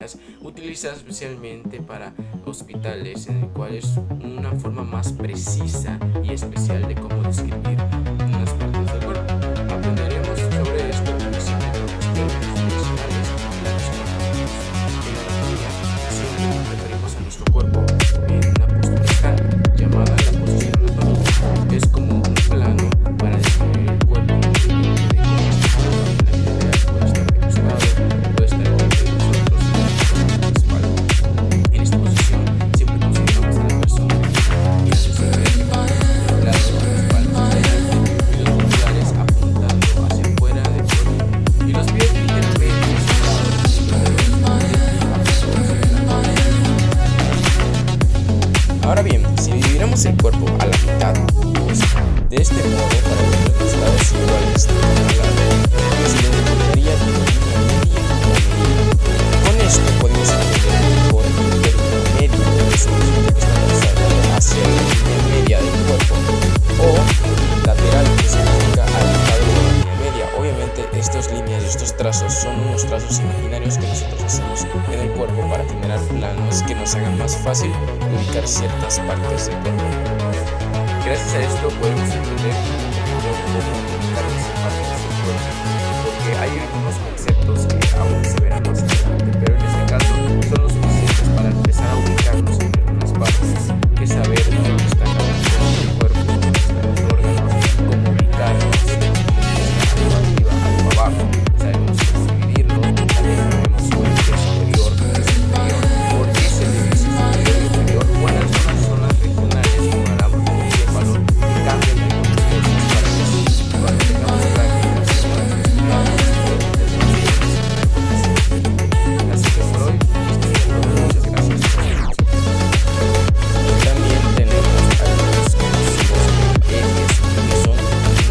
anatómicas utilizadas especialmente para hospitales, en el cual es una forma más precisa y especial de cómo describir unas partes del cuerpo. Aprenderemos sobre esto en los términos funcionales y la anatómicos. En la anatomía siempre nos referimos a nuestro cuerpo en una postura estándar llamada la posición anatómica. Es como un plano para describir el cuerpo independiente de cómo está en la vida real. Puede estar recostado, puede estar delante de nosotros, en la espalda. En esta posición siempre consideramos a la persona que hace su el lado de las palmas adelante y los pulgares apuntando hacia afuera del cuerpo y los pies ligeramente separados de los dedos apuntados hacia adelante. Ahora bien, si dividiéramos el cuerpo a la mitad, pues, de este modo, para tener los lados iguales de cada lado, se le denominaría como línea media o medida. Con esto podemos entender mejor el término medio, que significa que está lanzado hacia la línea media del cuerpo, o lateral, que significa alejado de la línea media. Obviamente estas líneas y estos trazos son unos trazos imaginarios que nosotros hacemos en el cuerpo para generar planos que nos hagan más fácil ubicar ciertas partes del cuerpo. Gracias a esto podemos entender mejor cómo ubicar esas partes del cuerpo, porque hay algunos conceptos que aún se verán más adelante, pero en este caso son los suficientes para empezar a ubicarnos en algunas partes, que saber dónde está cada uno del cuerpo, dónde están los órganos, cómo ubicarnos, algo arriba, algo abajo, sabemos cómo dividirlo, también sabemos cuál es el superior, cuál es el inferior, por qué se le dice superior y inferior, cuáles son las zonas regionales como hablamos del encéfalo que cambian algunas cosas para que cuando tengamos prácticas podamos estudiarlas y entendemos bien. Así que por hoy esto es todo. Muchas gracias por su atención. También tenemos algunos conocidos ejes, que son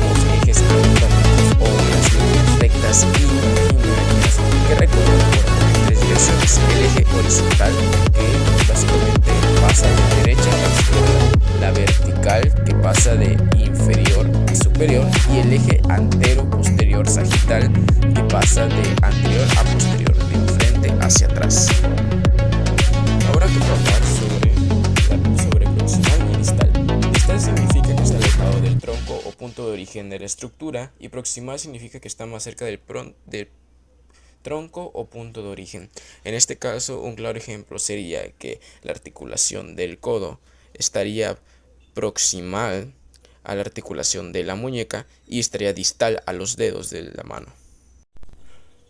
los ejes anatómicos o las líneas rectas y imaginarias que recorren el cuerpo en tres direcciones. El eje horizontal, que básicamente pasa de derecha a izquierda, la vertical, que pasa de inferior a superior, y el eje antero-posterior sagital, que pasa de anterior a posterior, de enfrente hacia atrás. Ahora que hablar sobre proximal y distal. Distal significa que está alejado del tronco o punto de origen de la estructura, y proximal significa que está más cerca del tronco o punto de origen. En este caso, un claro ejemplo sería que la articulación del codo estaría proximal a la articulación de la muñeca y estaría distal a los dedos de la mano.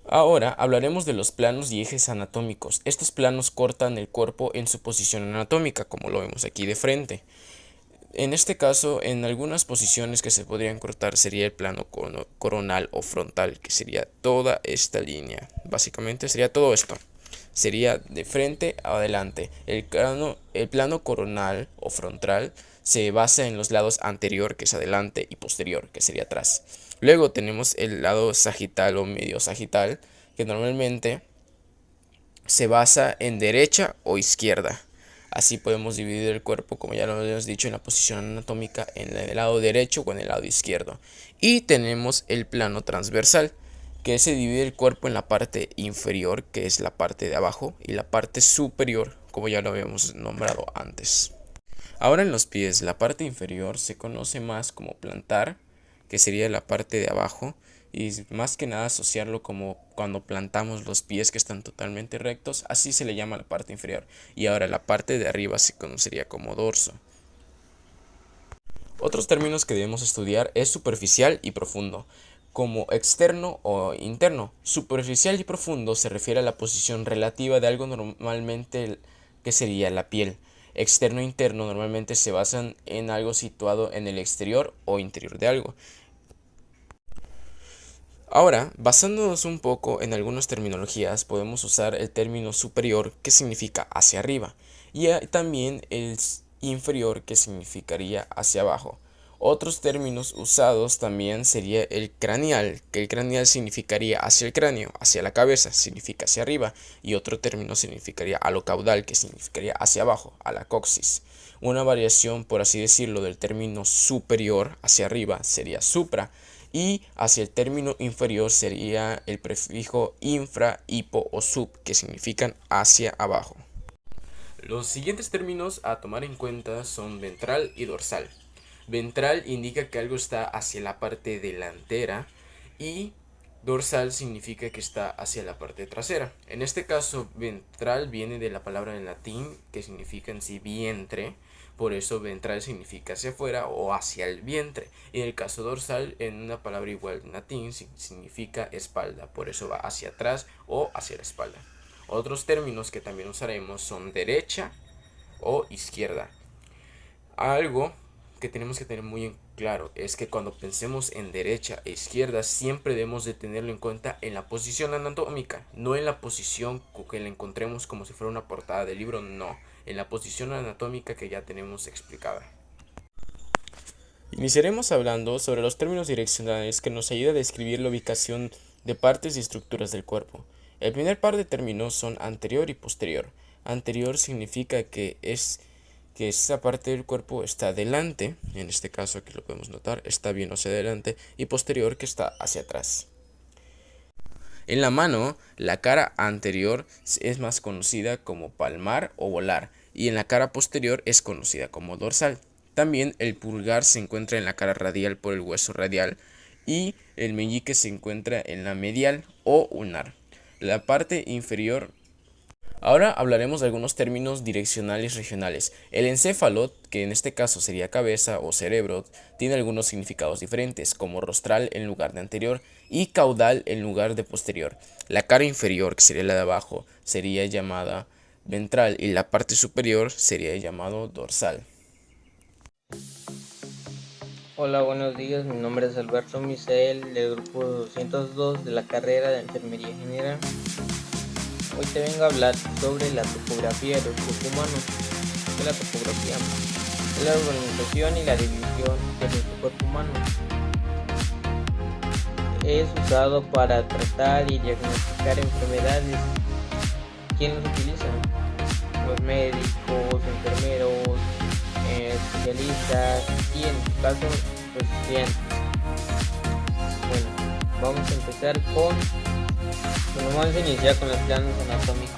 Ahora hablaremos de los planos y ejes anatómicos. Estos planos cortan el cuerpo en su posición anatómica, como lo vemos aquí de frente. En este caso, en algunas posiciones que se podrían cortar sería el plano coronal o frontal, que sería toda esta línea. Básicamente sería todo esto. Sería de frente a adelante. El plano coronal o frontal se basa en los lados anterior, que es adelante, y posterior, que sería atrás. Luego tenemos el lado sagital o medio sagital, que normalmente se basa en derecha o izquierda. Así podemos dividir el cuerpo, como ya lo hemos dicho, en la posición anatómica, en el lado derecho o en el lado izquierdo. Y tenemos el plano transversal, que se divide el cuerpo en la parte inferior, que es la parte de abajo, y la parte superior, como ya lo habíamos nombrado antes. Ahora en los pies, la parte inferior se conoce más como plantar, que sería la parte de abajo, y más que nada asociarlo como cuando plantamos los pies que están totalmente rectos, así se le llama la parte inferior. Y ahora la parte de arriba se conocería como dorso. Otros términos que debemos estudiar es superficial y profundo. Como externo o interno, superficial y profundo se refiere a la posición relativa de algo normalmente que sería la piel. Externo e interno normalmente se basan en algo situado en el exterior o interior de algo. Ahora, basándonos un poco en algunas terminologías, podemos usar el término superior, que significa hacia arriba, y también el inferior, que significaría hacia abajo. Otros términos usados también sería el craneal, que el craneal significaría hacia el cráneo, hacia la cabeza, significa hacia arriba, y otro término significaría alocaudal, que significaría hacia abajo, a la coxis. Una variación, por así decirlo, del término superior hacia arriba sería supra, y hacia el término inferior sería el prefijo infra, hipo o sub, que significan hacia abajo. Los siguientes términos a tomar en cuenta son ventral y dorsal. Ventral indica que algo está hacia la parte delantera y dorsal significa que está hacia la parte trasera. En este caso, ventral viene de la palabra en latín que significa en sí vientre, por eso ventral significa hacia afuera o hacia el vientre. Y en el caso dorsal, en una palabra igual en latín, significa espalda, por eso va hacia atrás o hacia la espalda. Otros términos que también usaremos son derecha o izquierda. Algo que tenemos que tener muy en claro es que cuando pensemos en derecha e izquierda siempre debemos de tenerlo en cuenta en la posición anatómica, no en la posición que la encontremos como si fuera una portada de libro, no, en la posición anatómica que ya tenemos explicada. Iniciaremos hablando sobre los términos direccionales que nos ayudan a describir la ubicación de partes y estructuras del cuerpo. El primer par de términos son anterior y posterior. Anterior significa que esa parte del cuerpo está delante, en este caso aquí lo podemos notar, está bien hacia adelante, y posterior que está hacia atrás. En la mano, la cara anterior es más conocida como palmar o volar, y en la cara posterior es conocida como dorsal. También el pulgar se encuentra en la cara radial por el hueso radial y el meñique se encuentra en la medial o ulnar. La parte inferior. Ahora hablaremos de algunos términos direccionales regionales. El encéfalo, que en este caso sería cabeza o cerebro, tiene algunos significados diferentes, como rostral en lugar de anterior y caudal en lugar de posterior. La cara inferior, que sería la de abajo, sería llamada ventral y la parte superior sería llamado dorsal. Hola, buenos días. Mi nombre es Alberto Misael del grupo 202 de la carrera de Enfermería General. Hoy te vengo a hablar sobre la topografía del cuerpo humano. ¿Qué es la topografía? Es la organización y la división de nuestro cuerpo humano. Es usado para tratar y diagnosticar enfermedades. ¿Quién los utiliza? Los médicos, enfermeros, especialistas y en su caso los estudiantes. Bueno, vamos a empezar vamos a iniciar con los planos anatómicos.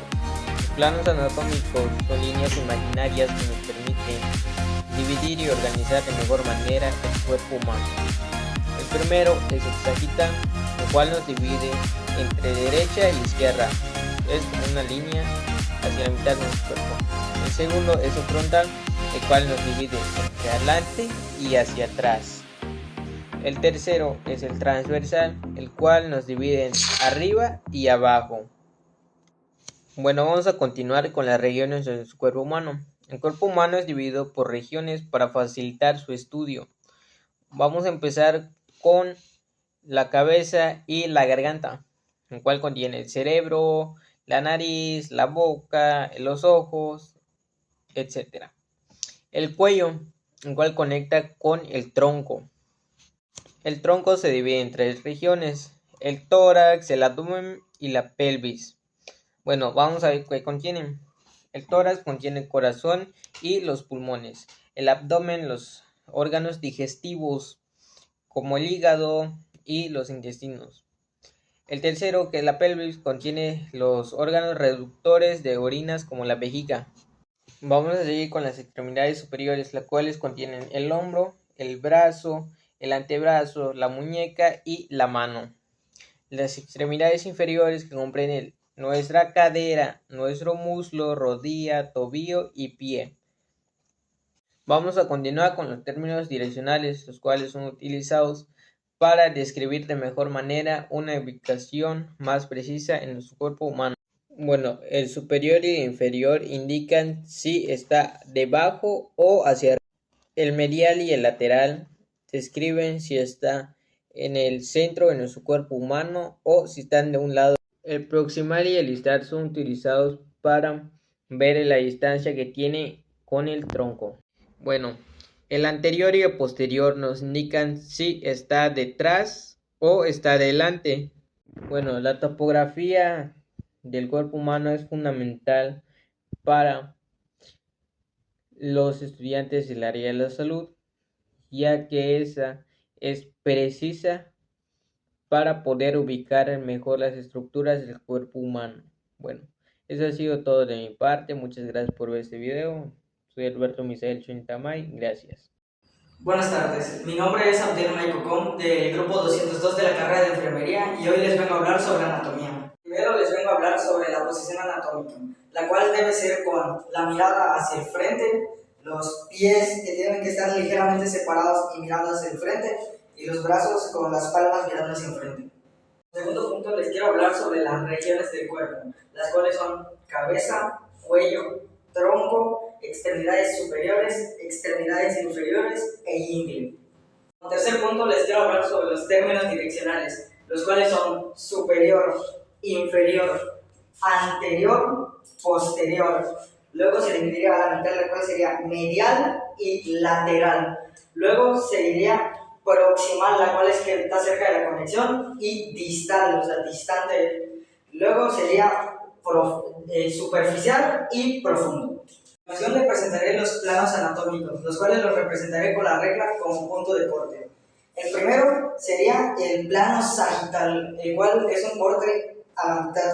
Los planos anatómicos son líneas imaginarias que nos permiten dividir y organizar de mejor manera el cuerpo humano. El primero es el sagital, el cual nos divide entre derecha e izquierda. Es como una línea hacia la mitad de nuestro cuerpo. El segundo es el frontal, el cual nos divide hacia adelante y hacia atrás. El tercero es el transversal, el cual nos divide en arriba y abajo. Bueno, vamos a continuar con las regiones del cuerpo humano. El cuerpo humano es dividido por regiones para facilitar su estudio. Vamos a empezar con la cabeza y la garganta, el cual contiene el cerebro, la nariz, la boca, los ojos, etc. El cuello, el cual conecta con el tronco. El tronco se divide en tres regiones: el tórax, el abdomen y la pelvis. Bueno, vamos a ver qué contienen. El tórax contiene el corazón y los pulmones. El abdomen, los órganos digestivos, como el hígado y los intestinos. El tercero, que es la pelvis, contiene los órganos reductores de orinas, como la vejiga. Vamos a seguir con las extremidades superiores, las cuales contienen el hombro, el brazo, el antebrazo, la muñeca y la mano. Las extremidades inferiores, que comprenden nuestra cadera, nuestro muslo, rodilla, tobillo y pie. Vamos a continuar con los términos direccionales, los cuales son utilizados para describir de mejor manera una ubicación más precisa en nuestro cuerpo humano. Bueno, el superior y el inferior indican si está debajo o hacia arriba. El medial y el lateral describen si está en el centro de nuestro cuerpo humano o si están de un lado. El proximal y el distal son utilizados para ver la distancia que tiene con el tronco. Bueno, el anterior y el posterior nos indican si está detrás o está delante. Bueno, la topografía del cuerpo humano es fundamental para los estudiantes del área de la salud, ya que esa es precisa para poder ubicar mejor las estructuras del cuerpo humano. Bueno, eso ha sido todo de mi parte. Muchas gracias por ver este video. Soy Alberto Misael Chuintamay. Gracias. Buenas tardes, mi nombre es Abdel Maicocom del grupo 202 de la carrera de enfermería y hoy les vengo a hablar sobre anatomía. Primero les vengo a hablar sobre la posición anatómica, la cual debe ser con la mirada hacia el frente, los pies que tienen que estar ligeramente separados y mirando hacia el frente y los brazos con las palmas mirando hacia el frente. En segundo punto les quiero hablar sobre las regiones del cuerpo, las cuales son cabeza, cuello, tronco, extremidades superiores, extremidades inferiores e ingle. En tercer punto les quiero hablar sobre los términos direccionales, los cuales son superior, inferior, anterior, posterior. Luego se dividiría a la mitad, la cual sería medial y lateral. Luego seguiría proximal, la cual es que está cerca de la conexión, y distal, o sea, distante. Luego sería superficial y profundo. A continuación les presentaré los planos anatómicos, los cuales los representaré con la regla como punto de corte. El primero sería el plano sagital, el cual es un corte a la mitad,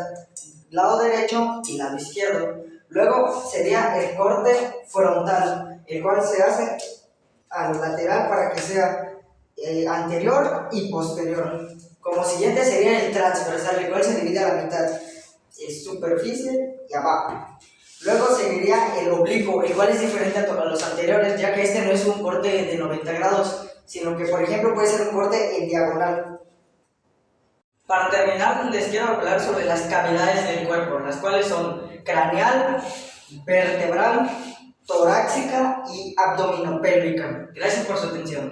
lado derecho y lado izquierdo. Luego sería el corte frontal, el cual se hace a lo lateral para que sea anterior y posterior. Como siguiente sería el transversal, el cual se divide a la mitad, superficie y abajo. Luego seguiría el oblicuo, el cual es diferente a los anteriores, ya que este no es un corte de 90 grados, sino que por ejemplo puede ser un corte en diagonal. Para terminar, les quiero hablar sobre las cavidades del cuerpo, las cuales son craneal, vertebral, torácica y abdominopélvica. Gracias por su atención.